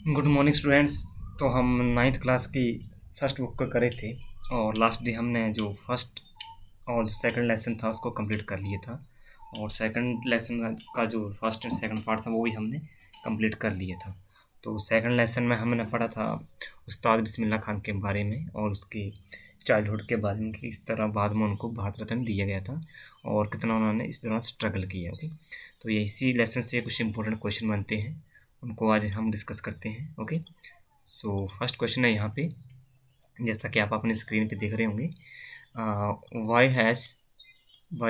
Good morning students. तो हम ninth class की फर्स्ट बुक को करे थे और लास्ट डे हमने जो फर्स्ट और जो सेकंड लेसन था उसको कंप्लीट कर लिया था। और सेकंड लेसन का जो फर्स्ट एंड सेकंड पार्ट था वो भी हमने कंप्लीट कर लिया था। तो सेकंड लेसन में हमने पढ़ा था उस्ताद बिस्मिल्लाह खान के बारे में और उसके चाइल्डहुड के बारे में कि इस तरह बाद में उनको भारत रत्न दिया गया था और कितना उन्होंने इस दौरान स्ट्रगल किया। ओके, तो ये इसी लेसन से कुछ इंपॉर्टेंट क्वेश्चन बनते हैं, उनको आज हम डिस्कस करते हैं। ओके, सो फर्स्ट क्वेश्चन है यहाँ पे, जैसा कि आप अपने स्क्रीन पे देख रहे होंगे। वाई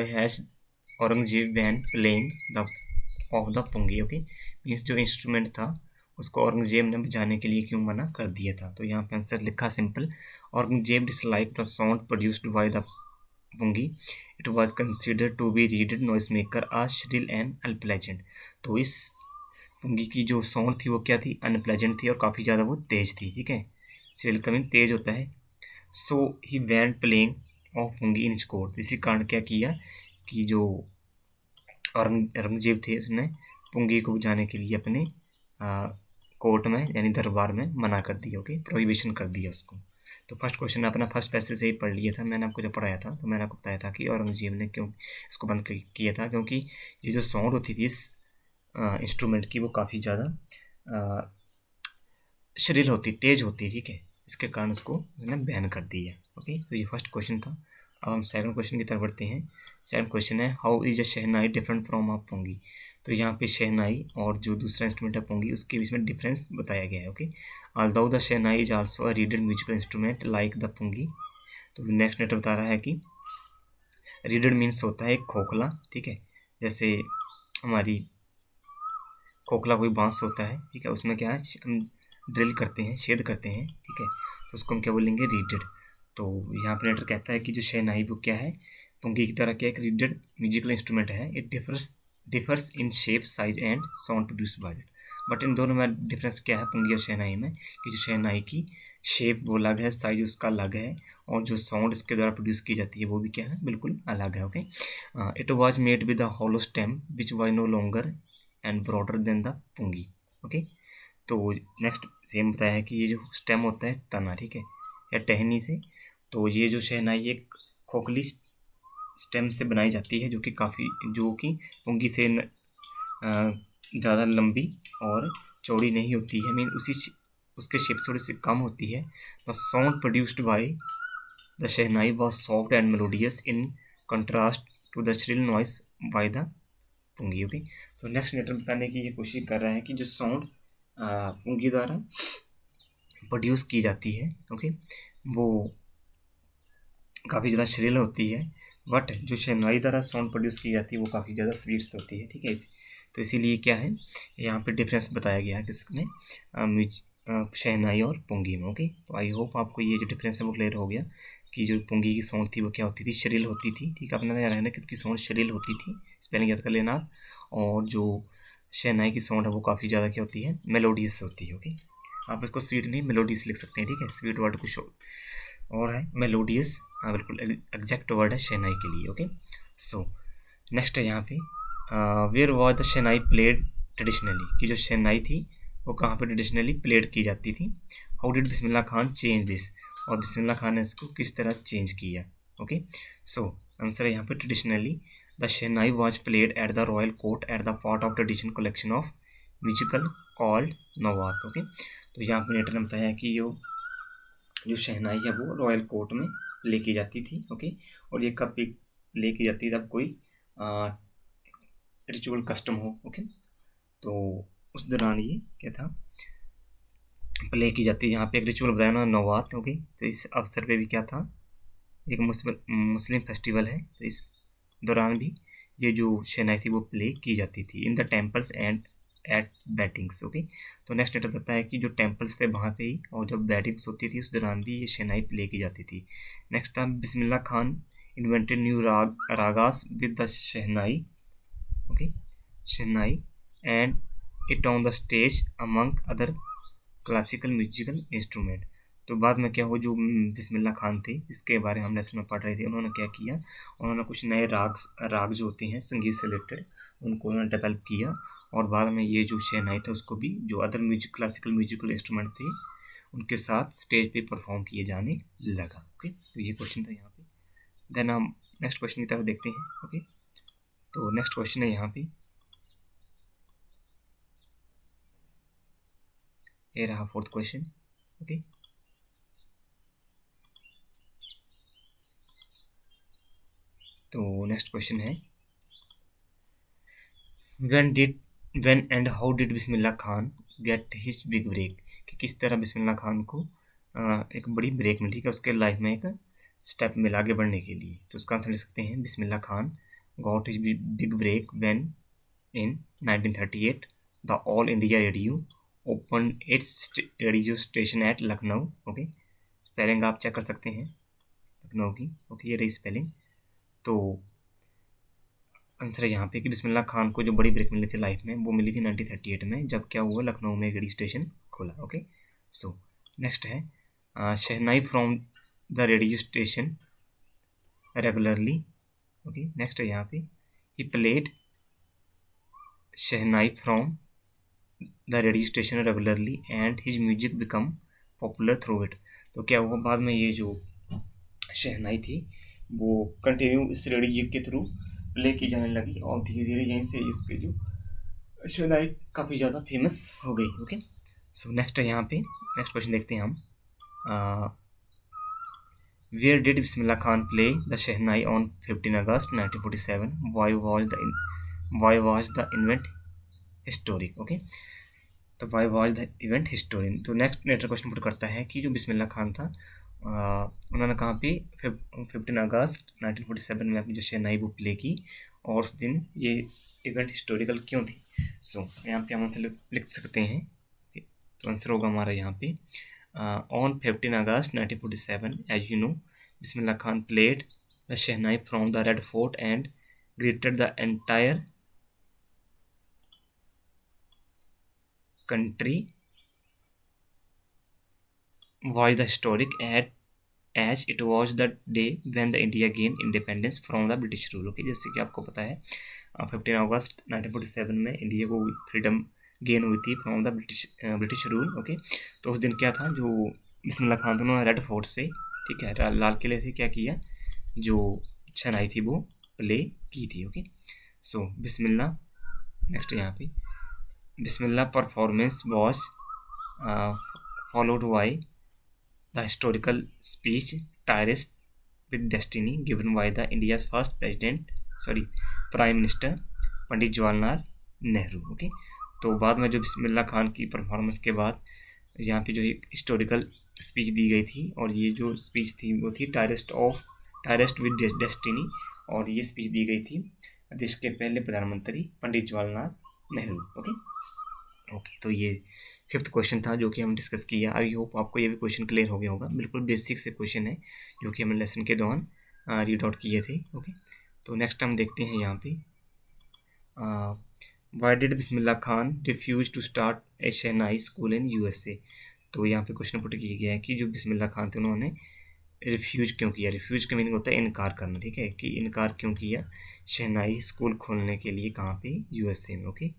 हैज़ औरंगजेब वैन playing the of the pungi. Okay, means जो इंस्ट्रूमेंट था उसको औरंगजेब ने बजाने के लिए क्यों मना कर दिया था। तो यहाँ पे आंसर लिखा simple, Aurangzeb dislike the sound produced by the pungi, it was considered to be reeded noise maker a shrill and unpleasant. तो इस पुंगी की जो साउंड थी वो क्या थी, अनप्लेजेंट थी और काफ़ी ज़्यादा वो तेज़ थी। ठीक है, श्रिल का मीन तेज होता है। सो ही वैन playing of pungi in court, इसी कारण क्या किया कि जो औरंगजेब थे उसने पुंगी को बजाने के लिए अपने कोर्ट में यानी दरबार में मना कर दिया। ओके, प्रोहिबिशन कर दिया उसको। तो फर्स्ट क्वेश्चन अपना फर्स्ट पैसेज से ही पढ़ लिया था मैंने, आपको जब पढ़ाया था तो मैंने आपको बताया था कि औरंगजेब ने क्यों इसको बंद किया था, क्योंकि ये जो साउंड होती थी इस इंस्ट्रूमेंट की वो काफ़ी ज़्यादा श्रील होती, तेज होती। ठीक है, इसके कारण उसको मैंने बैन कर दिया। ओके, तो ये फर्स्ट क्वेश्चन था। अब हम सेकंड क्वेश्चन की तरफ बढ़ते हैं। सेकंड क्वेश्चन है, how is a shehnai different from a pungi. तो यहाँ पे शहनाई और जो दूसरा इंस्ट्रूमेंट है पुंगी उसके बीच में डिफरेंस बताया गया है। Okay, although the shehnai is also a reeded musical instrument like the pungi. तो नेक्स्ट लेटर बता रहा है कि रीडेड मीन्स होता है एक खोखला। ठीक है, जैसे हमारी खोखला कोई बांस होता है, ठीक है, उसमें क्या है हम ड्रिल करते हैं, छेद करते हैं। ठीक है, तो उसको हम क्या बोलेंगे, रीडेड। तो यहाँ पर लेटर कहता है कि जो शहनाई वो क्या है, पुंगी की तरह क्या एक रीडेड म्यूजिकल इंस्ट्रूमेंट है। It differs in shape size and sound produce by it. But in दोनों में डिफरेंस क्या है पुंगी और शहनाई में, कि जो शहनाई की शेप वो अलग है, साइज उसका अलग है, और जो साउंड इसके द्वारा प्रोड्यूस की जाती है वो भी क्या है, बिल्कुल अलग है। Okay, it was made with a hollow stem which was no longer and broader than the pungi. Okay, तो नेक्स्ट सेम बताया है कि ये जो स्टेम होता है तना, ठीक है, या टहनी से, तो ये जो शहनाई एक खोखली स्टेम से बनाई जाती है जो कि पुंगी से ज़्यादा लंबी और चौड़ी नहीं होती है, मीन उसके शेप थोड़ी सी कम होती है। The sound produced by the shehnai was soft and melodious in contrast to the shrill noise by the pungi. Okay, तो नेक्स्ट लेटर बताने की ये कोशिश कर रहा है कि जो साउंड पुंगी द्वारा प्रोड्यूस की जाती है, ओके, वो काफ़ी ज़्यादा श्रिल होती है, बट जो शहनाई द्वारा साउंड प्रोड्यूस की जाती है वो काफ़ी ज़्यादा स्वीट्स होती है। ठीक है, तो इसीलिए क्या है यहाँ पे डिफरेंस बताया गया है किसमें, शहनाई और पुंगी में। ओके, तो आई होप आपको ये जो डिफरेंस है वो क्लियर हो गया कि जो पुंगी की साउंड थी वो क्या होती थी, श्रिल होती थी। ठीक है, अपने यहाँ रहना किसकी साउंड श्रिल होती थी, स्पेलिंग याद कर लेना आप। और जो शहनाई की साउंड है वो काफ़ी ज़्यादा क्या होती है, मेलोडियस होती है। ओके, आप इसको स्वीट नहीं मेलोडियस लिख सकते हैं। ठीक है, स्वीट वर्ड कुछ और है, मेलोडियस बिल्कुल एग्जैक्ट वर्ड है शहनाई के लिए। ओके, सो नेक्स्ट है यहाँ पे, where was the shehnai played traditionally, कि जो शहनाई थी वो कहाँ पे ट्रेडिशनली प्लेड की जाती थी। How did Bismillah Khan change this, और बिस्मिल्लाह खान ने इसको किस तरह चेंज किया। ओके, सो आंसर है यहाँ पे traditionally the shehnai was played at the royal court at the part of tradition collection of musical called naubat. Okay, तो यहाँ पे लेटर ने बताया कि जो शहनाई है वो रॉयल कोर्ट में लेके जाती थी। ओके, और ये कब लेके जाती थी, जब कोई रिचुअल कस्टम हो। ओके, तो उस दौरान ये क्या था, प्ले की जाती है। यहाँ पे एक रिचुअल बताया ना, नवात। ओके, तो इस अवसर पे भी क्या था, एक मुस्लिम फेस्टिवल है, तो इस दौरान भी ये जो शहनाई थी वो प्ले की जाती थी in the temples and at weddings. Okay, तो नेक्स्ट लेटर बताता है कि जो टेम्पल्स थे वहाँ पे ही और जब बैटिंग्स होती थी उस दौरान भी ये शहनाई प्ले की जाती थी। नेक्स्ट था Bismillah Khan invented new ragas with the shehnai. Okay, shehnai and it on the stage among other classical musical instrument. तो बाद में क्या हो, जो बिस्मिल्लाह खान थे इसके बारे में हम लेसन में पढ़ रहे थे, उन्होंने क्या किया, उन्होंने कुछ नए राग जो होते हैं संगीत से रिलेटेड उनको उन्होंने डेवलप किया और बाद में ये जो शहनाई था उसको भी जो other music classical musical instrument थे उनके साथ स्टेज पे परफॉर्म किए जाने लगा। ओके, तो ये क्वेश्चन था यहाँ पे। देन हम नेक्स्ट क्वेश्चन की तरफ देखते हैं। ओके, तो नेक्स्ट क्वेश्चन है यहाँ पे, ये रहा फोर्थ क्वेश्चन। ओके, तो नेक्स्ट क्वेश्चन है, when and how did Bismillah Khan get his big break, कि किस तरह बिस्मिल्लाह खान को एक बड़ी ब्रेक मिली, ठीक है, उसके लाइफ में एक स्टेप मिला आगे बढ़ने के लिए। तो उसका आंसर लिख सकते हैं, Bismillah Khan got his big break when in 1938 the all India radio open its radio station at Lucknow. Okay, spelling आप चेक कर सकते हैं लखनऊ की। ओके, ये रही स्पेलिंग। तो आंसर है यहाँ पे कि बिस्मिल्लाह खान को जो बड़ी ब्रेक मिली थी लाइफ में वो मिली थी 1938 में, जब क्या हुआ, लखनऊ में एक रेडियो स्टेशन खोला। ओके, सो नेक्स्ट है, shehnai from the radio station regularly. Okay, next है यहाँ पे, he played shehnai from the radio station regularly and his music become popular through it. तो क्या हुआ, बाद में ये जो शहनाई थी वो कंटिन्यू इस रेडियो के थ्रू प्ले की जाने लगी और धीरे धीरे यहीं से उसके जो शहनाई काफ़ी ज़्यादा फेमस हो गई। ओके, सो नेक्स्ट है यहाँ पे, नेक्स्ट क्वेश्चन देखते हैं हम, where did Bismillah Khan play the shehnai on 15 August 1947, why was the event historic. Okay, तो why was the event historian. तो नेक्स्ट नेटर क्वेश्चन पुट करता है कि जो बिस्मिल्लाह खान था उन्होंने कहाँ पे 15 अगस्त 1947 में अपनी जो शहनाई वो प्ले की, और उस दिन ये इवेंट हिस्टोरिकल क्यों थी। सो यहाँ पे हम आंसर लिख सकते हैं। तो आंसर होगा हमारा यहाँ पे, on 15 August 1947 as you know Bismillah Khan played the shehnai from the red fort and greeted the entire country was the historic as it was the day when the India gained independence from the British rule। Okay, जैसे कि आपको पता है 15 August 1947 में India को freedom gain हुई थी from the British rule. Okay, तो उस दिन क्या था, जो बिस्मिल्लाह खान था उन्होंने रेड फोर्ट से, ठीक है, लाल किले से क्या किया, जो शहनाई थी वो प्ले की थी। ओके, सो बिस्मिल्लाह, नेक्स्ट यहाँ पे, Bismillah performance was followed by the historical speech "Tirist with Destiny" given by the India's first Prime Minister Pandit Jawaharlal Nehru. Okay, तो बाद में जो बिस्मिल्लाह खान की परफॉर्मेंस के बाद यहाँ पे जो एक हिस्टोरिकल स्पीच दी गई थी, और ये जो स्पीच थी वो थी टायरिस्ट विद डेस्टिनी, और ये स्पीच दी गई थी देश के पहले प्रधानमंत्री पंडित जवाहरलाल नेहरू। ओके, तो ये फिफ्थ क्वेश्चन था जो कि हम डिस्कस किया। आई होप आपको ये भी क्वेश्चन क्लियर हो गया होगा। बिल्कुल बेसिक से क्वेश्चन है जो कि हमने लेसन के दौरान रीड आउट किए थे। ओके, तो नेक्स्ट हम देखते हैं यहाँ पे, why did Bismillah Khan refuse to start a shehnai school in USA। तो यहाँ पे क्वेश्चन पुट किया गया है कि जो बिस्मिल्लाह खान थे उन्होंने रिफ्यूज क्यों किया। रिफ्यूज का मीनिंग होता है इनकार करना, ठीक है, कि इनकार क्यों किया शहनाई स्कूल खोलने के लिए कहाँ पे, USA में। ओके,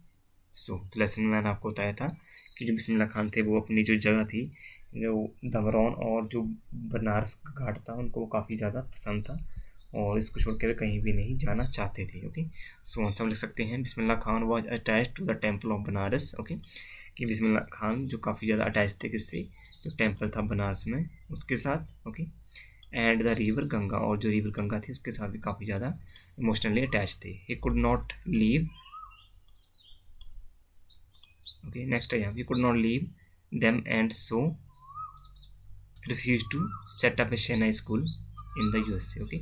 सो तो लेसन में मैंने आपको बताया था कि जो बिस्मिल्लाह खान थे वो अपनी जो जगह थी, जो दमरौन और जो बनारस घाट था उनको काफ़ी ज़्यादा पसंद था, और इसको छोड़ के वे कहीं भी नहीं जाना चाहते थे। ओके, सो आंसर लिख सकते हैं, Bismillah Khan was attach to the temple of Banaras. Okay, कि बिस्मिल्लाह खान जो काफ़ी ज़्यादा अटैच थे किससे, जो टेम्पल था बनारस में उसके साथ। Okay, and the river Ganga, और जो रिवर गंगा थी उसके साथ भी काफ़ी ज़्यादा इमोशनली अटैच थे। He could not leave. Okay, next है यहाँ, he could not leave them and so refuse to set up a shehnai school in the USA। Okay,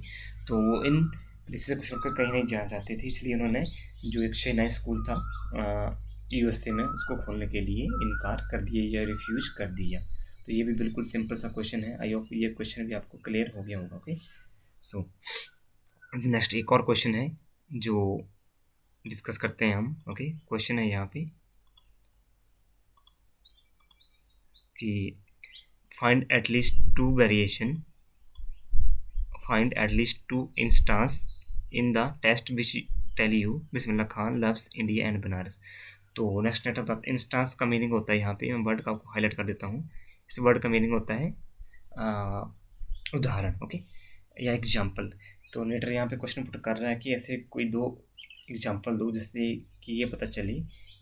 तो वो इन प्लेसेस को छोड़कर कहीं नहीं जाना चाहते थे, इसलिए उन्होंने जो एक शहनाई स्कूल था USA में उसको खोलने के लिए इनकार कर दिया या रिफ्यूज कर दिया। तो ये भी बिल्कुल सिंपल सा क्वेश्चन है। आई होप ये क्वेश्चन भी आपको क्लियर हो गया होगा। ओके, सो नेक्स्ट एक और क्वेश्चन है जो डिस्कस करते हैं हम। ओके, क्वेश्चन है यहाँ पे कि find at least two instances in the text which tell you Bismillah Khan loves India and Banaras। तो नेक्स्ट नेट ऑफ इंस्टांस का मीनिंग होता है, यहाँ पे मैं वर्ड का आपको हाईलाइट कर देता हूँ। इस वर्ड का मीनिंग होता है उदाहरण, ओके, या एग्जाम्पल। तो नेटर यहाँ पे क्वेश्चन पुट कर रहा है कि ऐसे कोई दो एग्जाम्पल दो जिससे कि ये पता चले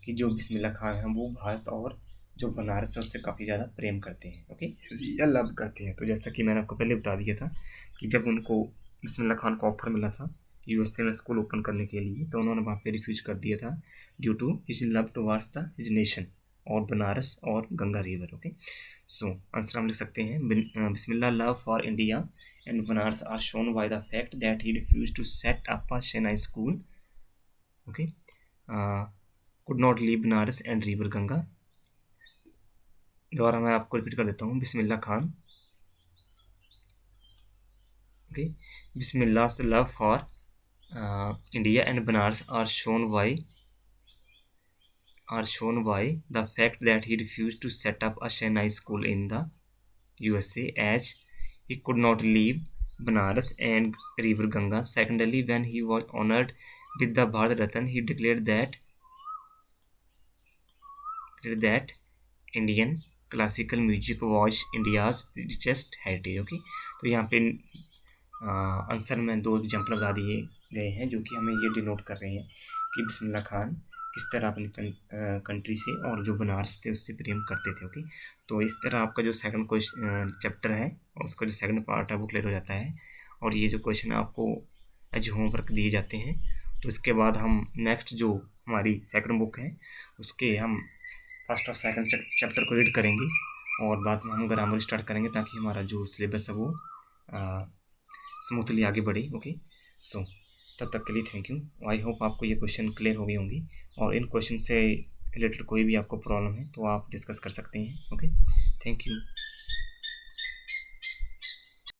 कि जो बिस्मिल्लाह खान हैं वो भारत और जो बनारस है उससे काफ़ी ज़्यादा प्रेम करते हैं, ओके, या लव करते हैं। तो जैसा कि मैंने आपको पहले बता दिया था कि जब उनको बिस्मिल्लाह खान को ऑफर मिला था यूएसए में स्कूल ओपन करने के लिए, तो उन्होंने वहाँ पे रिफ्यूज कर दिया था due to his love towards the his nation और बनारस और Ganga river, okay. So answer हम लिख सकते हैं Bismillah love for India and Banaras are shown by the fact that he refused to set up a Chennai school, okay, could not leave Banaras and river Ganga। दोबारा मैं आपको repeat कर देता हूँ, बिस्मिल्लाह खान, ओके, बिस्मिल्लाह's love for India and Banaras are shown by the fact that he refused to set up a Chennai school in the USA as he could not leave Banaras and river Ganga. Secondly, when he was honored with the Bharat Ratna, he declared that Indian classical music was India's richest heritage, okay। तो यहाँ पे answer में दो example बता दिए गए हैं जो कि हमें ये डिनोट कर रहे हैं कि बिस्मिल्लाह खान किस तरह अपनी कंट्री से और जो बनारस थे उससे प्रेम करते थे, ओके। तो इस तरह आपका जो सेकंड क्वेश्चन चैप्टर है और उसका जो सेकंड पार्ट है वो क्लियर हो जाता है। और ये जो क्वेश्चन आपको एज होमवर्क दिए जाते हैं, तो इसके बाद हम नेक्स्ट जो हमारी सेकंड बुक है उसके हम फर्स्ट और सेकंड चैप्टर को रीड करेंगे और बाद में हम ग्रामर स्टार्ट करेंगे ताकि हमारा जो सिलेबस है वो स्मूथली आगे बढ़े, ओके। सो तब तक के लिए थैंक यू। आई होप आपको ये क्वेश्चन क्लियर हो गई होंगी और इन क्वेश्चन से रिलेटेड कोई भी आपको प्रॉब्लम है तो आप डिस्कस कर सकते हैं, ओके। Thank you.